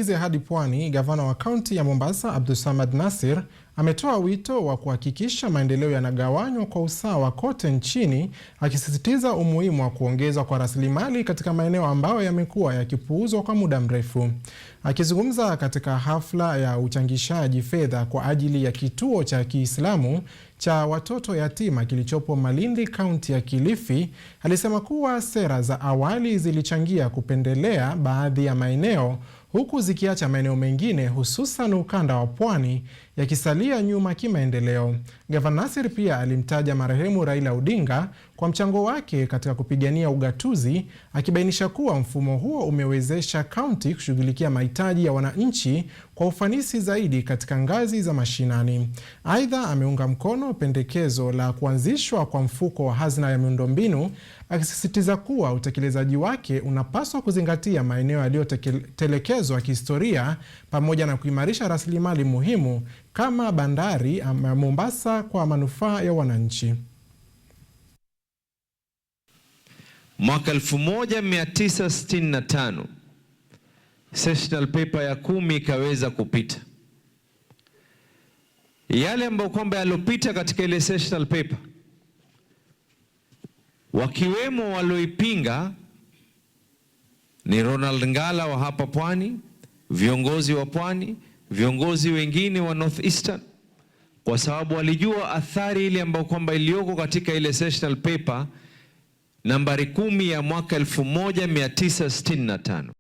Tumalize hadi Pwani. Gavana wa kaunti ya Mombasa Abdulsamad Nasir ametoa wito wa kuhakikisha maendeleo yanagawanywa kwa usawa kote nchini, akisisitiza umuhimu wa kuongezwa kwa rasilimali katika maeneo ambayo yamekuwa yakipuuzwa kwa muda mrefu. Akizungumza katika hafla ya uchangishaji fedha kwa ajili ya kituo cha Kiislamu cha watoto yatima kilichopo Malindi, kaunti ya Kilifi, alisema kuwa sera za awali zilichangia kupendelea baadhi ya maeneo huku zikiacha maeneo mengine hususan ukanda wa Pwani yakisalia nyuma kimaendeleo. Gavana Nasir pia alimtaja marehemu Raila Odinga kwa mchango wake katika kupigania ugatuzi, akibainisha kuwa mfumo huo umewezesha kaunti kushughulikia mahitaji ya wananchi kwa ufanisi zaidi katika ngazi za mashinani. Aidha, ameunga mkono pendekezo la kuanzishwa kwa mfuko wa hazina ya miundombinu, akisisitiza kuwa utekelezaji wake unapaswa kuzingatia maeneo yaliyotelekezwa kihistoria pamoja na kuimarisha rasilimali muhimu kama bandari ya Mombasa kwa manufaa ya wananchi. Mwaka 1965 sessional paper ya 10 ikaweza kupita. Yale ambayo kwamba yalopita katika ile sessional paper, wakiwemo walioipinga ni Ronald Ngala wa hapa Pwani, viongozi wa Pwani, viongozi wengine wa North Eastern, kwa sababu walijua athari ile ambayo kwamba iliyoko katika ile sessional paper nambari 10 ya mwaka 1965.